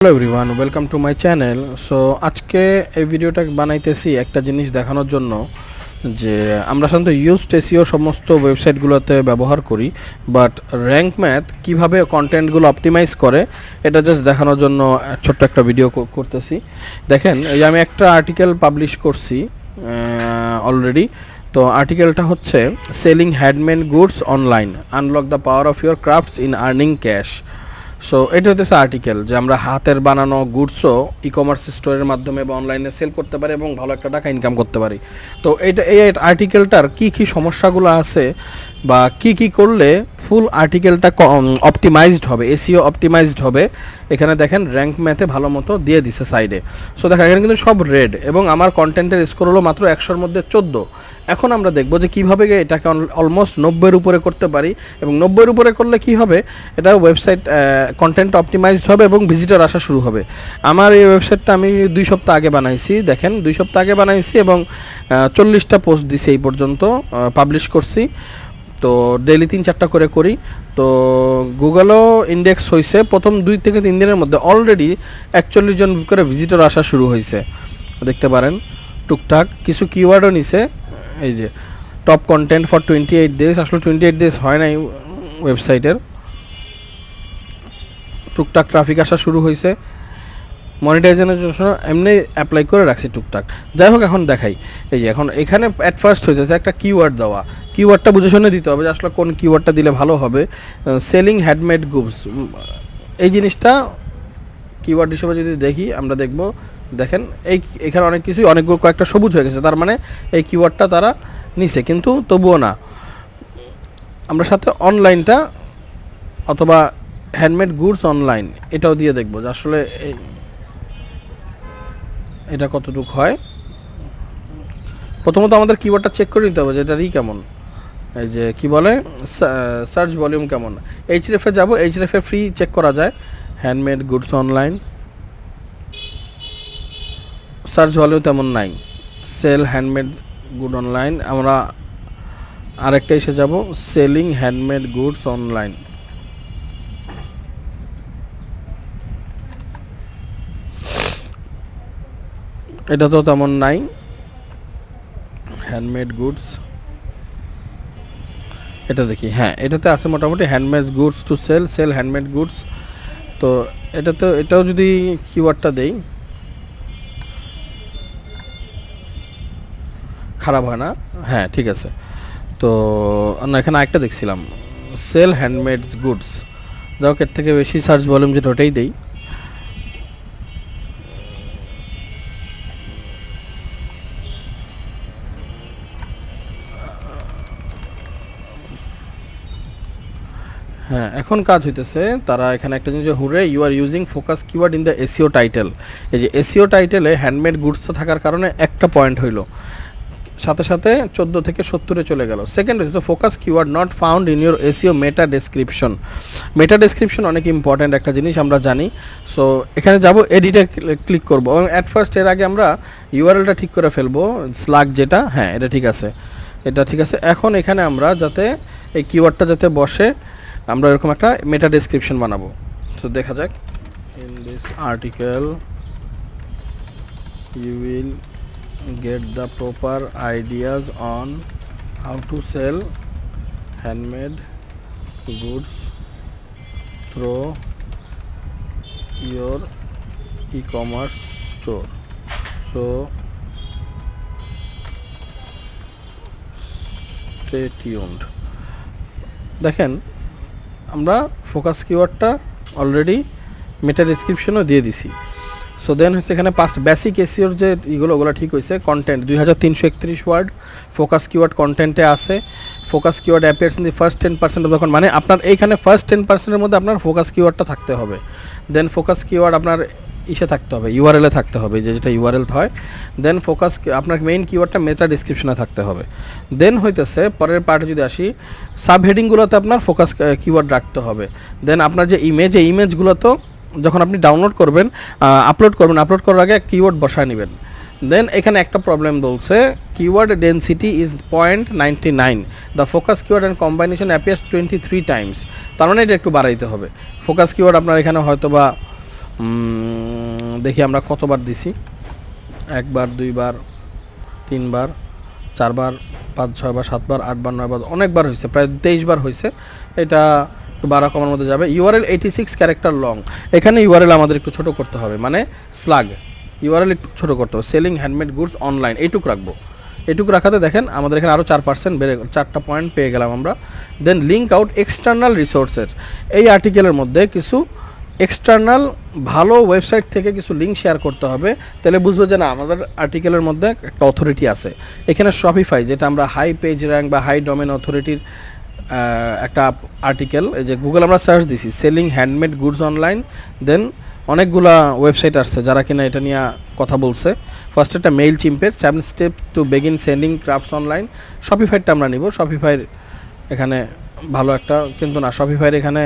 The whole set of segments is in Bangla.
Hello everyone, welcome to my channel. So আজকে এই ভিডিওটা বানাইতেছি একটা জিনিস দেখানোর জন্য যে আমরা সাধারণত ইউজড এসইও সমস্ত ওয়েবসাইটগুলোতে ব্যবহার করি, বাট র্যাঙ্ক ম্যাথ কীভাবে কন্টেন্টগুলো অপটিমাইজ করে এটা জাস্ট দেখানোর জন্য ছোট্ট একটা ভিডিও করতেছি। দেখেন, এই আমি একটা আর্টিকেল পাবলিশ করছি অলরেডি। তো আর্টিকেলটা হচ্ছে selling handmade goods online, unlock the power of your crafts in earning cash. So এটা হচ্ছে আর্টিকেল যে আমরা হাতের বানানো গুডসও ই কমার্স স্টোরের মাধ্যমে বা অনলাইনে সেল করতে পারি এবং ভালো একটা টাকা ইনকাম করতে পারি। তো এই আর্টিকেলটার কী সমস্যাগুলো আছে বা কি করলে ফুল আর্টিকেলটা অপটিমাইজড হবে, এসইও অপটিমাইজড হবে, এখানে দেখেন র্যাঙ্ক ম্যাথে ভালো মতো দিয়ে দিছে সাইডে। সো দেখেন এখানে কিন্তু সব রেড এবং আমার কন্টেন্টের স্কোর হলো মাত্র 100-র মধ্যে 14। এখন আমরা দেখব যে কীভাবে এটাকে অলমোস্ট 90-এর উপরে করতে পারি, এবং 90-এর উপরে করলে কি হবে, এটা ওয়েবসাইট কন্টেন্ট অপটিমাইজড হবে এবং ভিজিটর আসা শুরু হবে। আমার এই ওয়েবসাইটটা আমি 2 সপ্তাহ আগে বানাইছি, দেখেন 2 সপ্তাহ আগে বানাইছি এবং 40টা পোস্ট দিছি এই পর্যন্ত, পাবলিশ করছি। তো ডেইলি 3-4টা করে করি। তো গুগলও ইন্ডেক্স হয়েছে প্রথম 2 থেকে 3 দিনের মধ্যে, অলরেডি 41 জন করে ভিজিটর আসা শুরু হয়েছে, দেখতে পারেন। টুকটাক কিছু কিওয়ার্ডও নিছে, এই যে টপ কন্টেন্ট ফর 28 ডেজ, আসলে 28 ডেজ হয় নাই ওয়েবসাইটের। টুকটাক ট্রাফিক আসা শুরু হয়েছে, মনিটাইজেশনের জন্য এমনি অ্যাপ্লাই করে রাখছি টুকটাক। যাই হোক, এখন দেখাই। এই যে এখন এখানে অ্যাট ফার্স্ট হইতেছে একটা কিওয়ার্ড দেওয়া, কিওয়ার্ডটা বুঝে শুনে দিতে হবে যে আসলে কোন কিওয়ার্ডটা দিলে ভালো হবে। সেলিং হ্যান্ডমেড গুডস, এই জিনিসটা কিওয়ার্ড হিসেবে যদি দেখি, আমরা দেখব, দেখেন এখানে অনেক কিছুই অনেকগুলো কয়েকটা সবুজ হয়ে গেছে, তার মানে এই কিওয়ার্ডটা তারা নিছে, কিন্তু তবুও না। আমরা সাথে অনলাইনটা অথবা হ্যান্ডমেড গুডস অনলাইন এটাও দিয়ে দেখব যে আসলে এটা কতটুকু হয়। প্রথমত আমাদের কিওয়ার্ডটা চেক করে নিতে হবে যে এটারই কেমন, এই যে কি বলে সার্চ ভলিউম কেমন। এইচরেফে যাব, এইচরেফে ফ্রি চেক করা যায় handmade goods online, search volume তেমন নাই। সেল হ্যান্ডমেড গুড অনলাইন, আমরা আরেকটা এসে যাব সেলিং হ্যান্ডমেড গুডস অনলাইন। এটা তো তেমন নাই হ্যান্ডমেড গুডস, এটা দেখি, হ্যাঁ এটাতে আছে মোটামুটি handmade goods to sell handmade goods. তো এটাও যদি কিওয়ার্ডটা দেই, খারাপ হয় না, হ্যাঁ ঠিক আছে। তো না, এখানে আরেকটা দেখছিলাম সেল হ্যান্ডমেড গুডস, যাও এর থেকে বেশি সার্চ ভলিউম যেটা ওটাই দেই। হ্যাঁ, এখন কাজ হইতেছে, তারা এখানে একটা জিনিস, hurray you are using focus keyword in the SEO title. এই যে এসইও টাইটেলে হ্যান্ডমেড গুডস থাকার কারণে একটা পয়েন্ট হইলো, সাথে সাথে 14 থেকে 70-এ চলে গেল। সেকেন্ড হচ্ছে focus keyword not found in your SEO meta description. Meta description অনেক ইম্পর্ট্যান্ট একটা জিনিস, আমরা জানি। সো এখানে যাব, এডিটে ক্লিক করব এবং অ্যাট ফার্স্ট এর আগে আমরা ইউআরএলটা ঠিক করে ফেলবো, স্ল্যাগ যেটা, হ্যাঁ এটা ঠিক আছে, এটা ঠিক আছে। এখন এখানে আমরা যাতে এই কিওয়ার্ডটা যাতে বসে, আমরা এরকম একটা মেটা ডেসক্রিপশন বানাবো। সো দেখা যাক, in this article you will get the proper ideas on how to sell handmade goods through your e-commerce store. So stay tuned. দেখেন আমরা ফোকাস কিওয়ার্ডটা অলরেডি মেটা ডেসক্রিপশনও দিয়ে দিছি। সো দেন হচ্ছে এখানে পাস্ট বেসিক এসইওর যে ওগুলো ঠিক হয়েছে। কন্টেন্ট 2331 ওয়ার্ড ফোকাস কিওয়ার্ড কন্টেন্টে আছে। Focus keyword appears in the first 10% of the, মানে আপনার এইখানে ফার্স্ট 10%-এর মধ্যে আপনার ফোকাস কিওয়ার্ডটা থাকতে হবে। দেন ফোকাস কিওয়ার্ড আপনার ইসে থাকতে হবে, ইউআরএলে থাকতে হবে, যেটা ইউআরএল হয়। দেন ফোকাস আপনার মেইন কিওয়ার্ডটা মেটা ডিসক্রিপশনে থাকতে হবে। দেন হইতেছে পরের পার্টে যদি আসি, সাব হেডিংগুলোতে আপনার ফোকাস কিওয়ার্ড রাখতে হবে। দেন আপনার যে ইমেজগুলো তো যখন আপনি ডাউনলোড করবেন, আপলোড আপলোড করার আগে কিওয়ার্ড বসায় নেবেন। দেন এখানে একটা প্রবলেম বলছে, keyword density is 0.99, the focus keyword and combination appears 23 times. তার মানে এটা একটু বাড়াইতে হবে। ফোকাস কিওয়ার্ড আপনার এখানে হয়তো বা দেখি আমরা কতবার দিছি, একবার, দুইবার, তিনবার, চারবার, 5, 6 বার, 7 বার, 8 বার, 9 বার, অনেকবার হয়েছে, প্রায় 23 বার হয়েছে। এটা বাড়া কমার মধ্যে যাবে। ইউআরএল 86 ক্যারেক্টার লং, এখানে ইউআরএল আমাদের একটু ছোট করতে হবে, মানে স্লাগ ইউআরএল একটু ছোট করতে হবে। সেলিং হ্যান্ডমেড গুডস অনলাইন এইটুকু রাখবো, এইটুকু রাখাতে দেখেন আমাদের এখানে আরও 4% বেড়ে গেল, 4টা পয়েন্ট পেয়ে গেলাম আমরা। দেন লিঙ্ক আউট এক্সটার্নাল রিসোর্সেস, এই আর্টিকেলের মধ্যে কিছু এক্সটার্নাল ভালো ওয়েবসাইট থেকে কিছু লিঙ্ক শেয়ার করতে হবে, তাহলে বুঝবো যে না আমাদের আর্টিকেলের মধ্যে একটা অথরিটি আছে। এখানে শপিফাই, যেটা আমরা হাই পেজ র্যাঙ্ক বা হাই ডোমেন অথরিটির একটা আর্টিকেল, এই যে গুগল আমরা সার্চ দিছি সেলিং হ্যান্ডমেড গুডস অনলাইন, দেন অনেকগুলা ওয়েবসাইট আসছে যারা কিনা এটা নিয়ে কথা বলছে। ফার্স্ট একটা মেইল চিম্পের 7 step to begin selling crafts online, শপিফাইটা আমরা নিব। শপিফাইয়ের এখানে ভালো একটা, কিন্তু না শপিফাইয়ের এখানে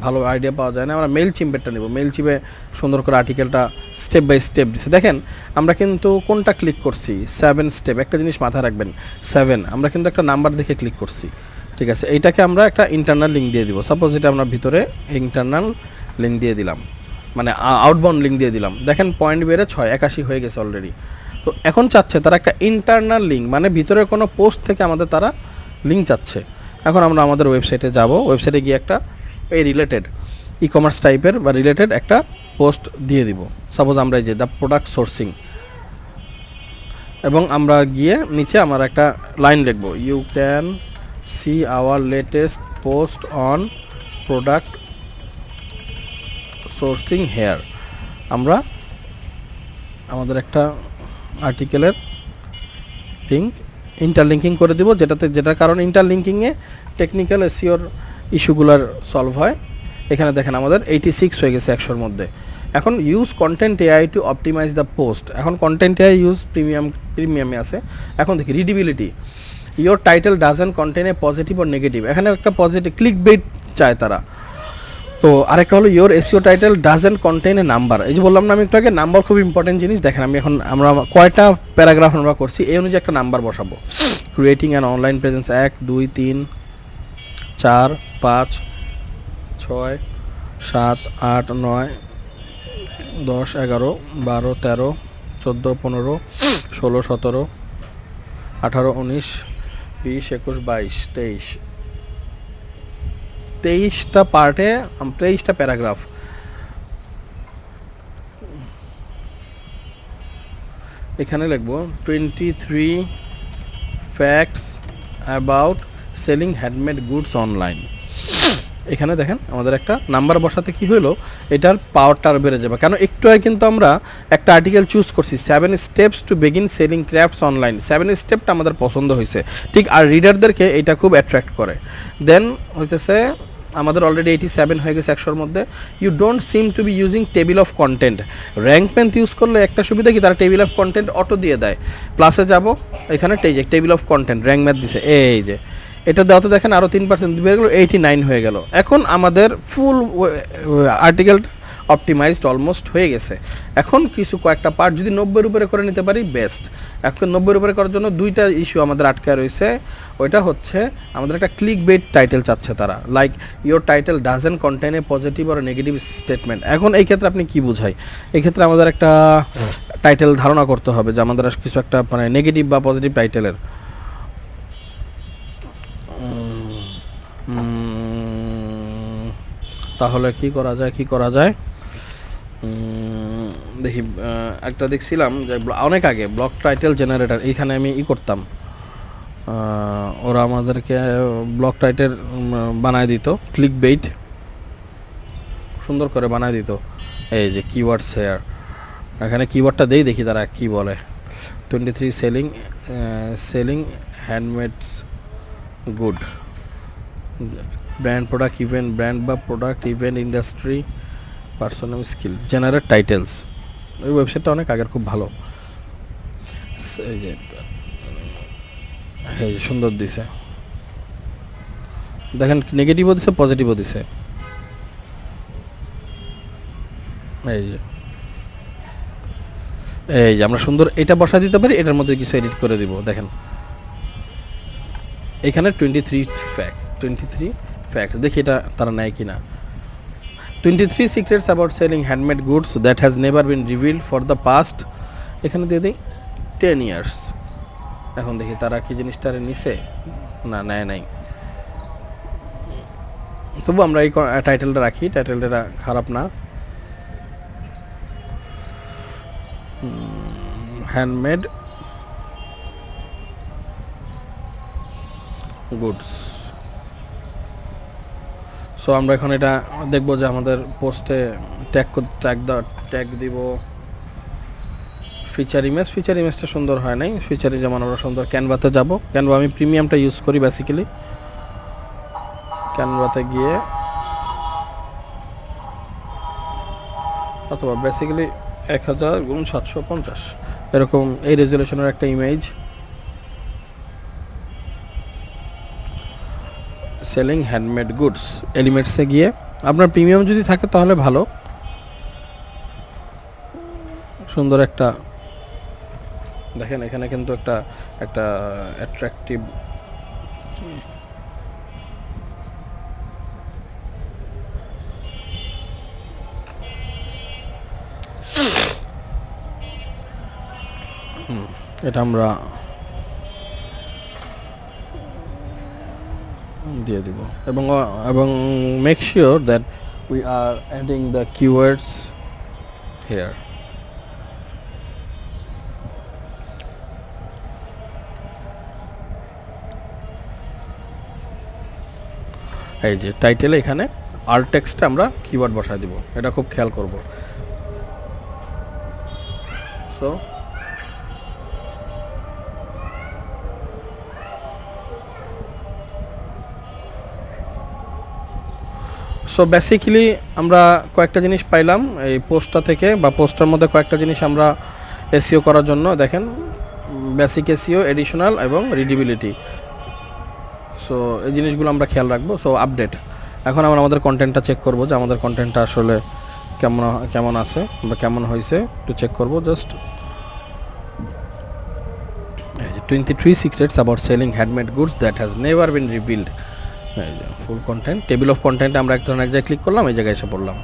ভালো আইডিয়া পাওয়া যায় না, আমরা মেইল চিম্পেরটা নেব। মেইল চিম্পে সুন্দর করে আর্টিকেলটা স্টেপ বাই স্টেপ দিচ্ছে। দেখেন আমরা কিন্তু কোনটা ক্লিক করছি, 7 স্টেপ, একটা জিনিস মাথায় রাখবেন 7, আমরা কিন্তু একটা নাম্বার দেখে ক্লিক করছি, ঠিক আছে। এইটাকে আমরা একটা ইন্টারনাল লিঙ্ক দিয়ে দিব। সাপোজ এটা আমরা ভিতরে ইন্টারনাল লিঙ্ক দিয়ে দিলাম, মানে আউটবাউন্ড লিঙ্ক দিয়ে দিলাম। দেখেন পয়েন্ট বেড়ে 81 হয়ে গেছে অলরেডি। তো এখন চাচ্ছে তারা একটা ইন্টারনাল লিঙ্ক, মানে ভিতরে কোনো পোস্ট থেকে আমাদের তারা লিঙ্ক চাচ্ছে। এখন আমরা আমাদের ওয়েবসাইটে যাব, ওয়েবসাইটে গিয়ে একটা এই রিলেটেড ই কমার্স টাইপের বা রিলেটেড একটা পোস্ট দিয়ে দিব। সাপোজ আমরা এই যে দ্য প্রোডাক্ট সোর্সিং, এবং আমরা গিয়ে নিচে আমার একটা লাইন লিখব, you can see our latest post on product sourcing here. আমরা আমাদের একটা আর্টিকেলের লিঙ্ক ইন্টারলিঙ্কিং করে দিব, যেটার কারণ ইন্টারলিঙ্কিংয়ে টেকনিক্যাল এসইওর ইস্যুগুলার সলভ হয়। এখানে দেখেন আমাদের 86 হয়ে গেছে 100-এর মধ্যে। এখন use content AI to optimize the post, এখন কন্টেন্ট এআই ইউজ প্রিমিয়ামে আছে। এখন দেখি readability, your title doesn't contain a positive or negative, এখানে একটা পজিটিভ ক্লিক বেট চায় তারা। তো আরেকটা হলো your SEO title doesn't contain A number, এই যে বললাম না আমি একটু আগে, নাম্বার খুব ইম্পর্টেন্ট জিনিস। দেখেন আমরা কয়টা প্যারাগ্রাফ আমরা করছি, এই অনুযায়ী একটা নাম্বার বসাবো। ক্রিয়েটিং অ্যান অনলাইন প্রেজেন্স 1, 2, 3, 4, 5, 6, 7, 8, 9, 10, 11, 12, 13, 14, 15, 16, 17, 18, 19, 20, 21, 22, 23, 23টা পার্টে 23টা প্যারাগ্রাফ। এখানে লিখবো 23 facts about selling handmade goods online. এখানে দেখেন আমাদের একটা নাম্বার বসাতে কি হলো, এটার পাওয়ারটা আর বেড়ে যাবে। কেন, একটু আগে কিন্তু আমরা একটা আর্টিকেল চুজ করছি 7 steps to begin selling crafts online, 7 স্টেপটা আমাদের পছন্দ হয়েছে, ঠিক। আর রিডারদেরকে এটা খুব অ্যাট্রাক্ট করে। দেন হইতেছে আমাদের অলরেডি 87 হয়ে গেছে 100-এর মধ্যে। You don't seem to be using table of content, rank math use করলে একটা সুবিধা কি, তারা টেবিল অফ কন্টেন্ট অটো দিয়ে দেয়। প্লাসে যাব, এখানে table of content rank math দিছে, এই যে এটা দেওয়াতে দেখেন আরও 3% বেড়ে গেলো, 89 হয়ে গেল। এখন আমাদের ফুল আর্টিকেলটা অপটিমাইজড অলমোস্ট হয়ে গেছে। এখন কয়েকটা পার্ট যদি 90-এর উপরে করে নিতে পারি বেস্ট। এখন 90-এর উপরে করার জন্য দুইটা ইস্যু আমাদের আটকায় রয়েছে। ওইটা হচ্ছে আমাদের একটা ক্লিক বেট টাইটেল চাচ্ছে তারা, like your title doesn't contain a positive আর নেগেটিভ স্টেটমেন্ট। এখন এই ক্ষেত্রে আপনি কি বুঝাই, এই ক্ষেত্রে আমাদের একটা টাইটেল ধারণা করতে হবে যে আমাদের কিছু একটা মানে নেগেটিভ বা পজিটিভ টাইটেলের। তাহলে কি করা যায় দেখি। একটা দেখছিলাম যে অনেক আগে ব্লক টাইটেল জেনারেটর, এইখানে আমি করতাম, ওরা আমাদেরকে ব্লক টাইটেল বানায় দিত, ক্লিক বেইট সুন্দর করে বানায় দিত। এই যে কিওয়ার্ড শেয়ার, এখানে কিওয়ার্ডটা দেই, দেখি তারা কি বলে। 23 selling handmades good, brand product event, brand বা product event industry, personal skill, generate titles. ওই ওয়েবসাইটটা অনেক আগের, খুব ভালো। এই যে সুন্দর দিছে, দেখেন নেগেটিভও দিছে পজিটিভও দিছে। এই যে আমরা সুন্দর এটা বসা দিতে পারি, এটার মধ্যে কিছু এডিট করে দিব। দেখেন এখানে 23 ফ্যাক্ট, দেখি এটা তারা নেয় কিনা। 23 secrets about selling handmade goods that has never been revealed for the past, এখানে দিয়ে দিই 10 years। এখন দেখি তারা কি জিনিসটার নিচে না নেয় নাই, তবু আমরা এই টাইটেলটা রাখি, টাইটেলটা খারাপ না। Handmade goods. সো আমরা এখন এটা দেখবো যে আমাদের পোস্টে ট্যাগ দিব ফিচার ইমেজটা সুন্দর হয় নাই। ফিচারে যেমন আমরা সুন্দর ক্যানভাতে যাব, ক্যানভা আমি প্রিমিয়ামটা ইউজ করি বেসিক্যালি। ক্যানভাতে গিয়ে অথবা বেসিক্যালি 1000x750 এরকম এই রেজুলেশনের একটা ইমেজ, সেলিং হ্যান্ডমেড গুডস এলিমেন্টসে গিয়ে আপনার প্রিমিয়াম যদি থাকে তাহলে ভালো, সুন্দর একটা দেখেন এখানে কিন্তু একটা অ্যাট্রাকটিভ এটা আমরা দিয়ে দিব এবং make sure that we are adding the keywords here. এই যে টাইটেলে এখানে আল্ট টেক্সটে আমরা কিওয়ার্ড বসায় দিব, এটা খুব খেয়াল করব। সো বেসিক্যালি আমরা কয়েকটা জিনিস পাইলাম এই পোস্টটা থেকে, বা পোস্টের মধ্যে কয়েকটা জিনিস আমরা এসইও করার জন্য দেখেন, বেসিক এসইও, এডিশনাল এবং রিডিবিলিটি। সো এই জিনিসগুলো আমরা খেয়াল রাখবো। সো আপডেট, এখন আমরা আমাদের কন্টেন্টটা চেক করব যে আমাদের কন্টেন্টটা আসলে কেমন আছে বা কেমন হয়েছে, একটু চেক করব। Just 23 secrets about selling handmade goods that has never been revealed, full content, table of content আমরা এক ধরনের এক জায়গায় ক্লিক করলাম, এই জায়গায় এসে পড়লাম।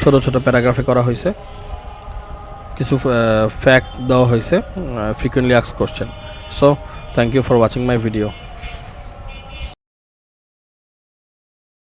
ছোট ছোট প্যারাগ্রাফে করা হয়েছে, কিছু ফ্যাক্ট দেওয়া হয়েছে, frequently asked question. So thank you for watching my video.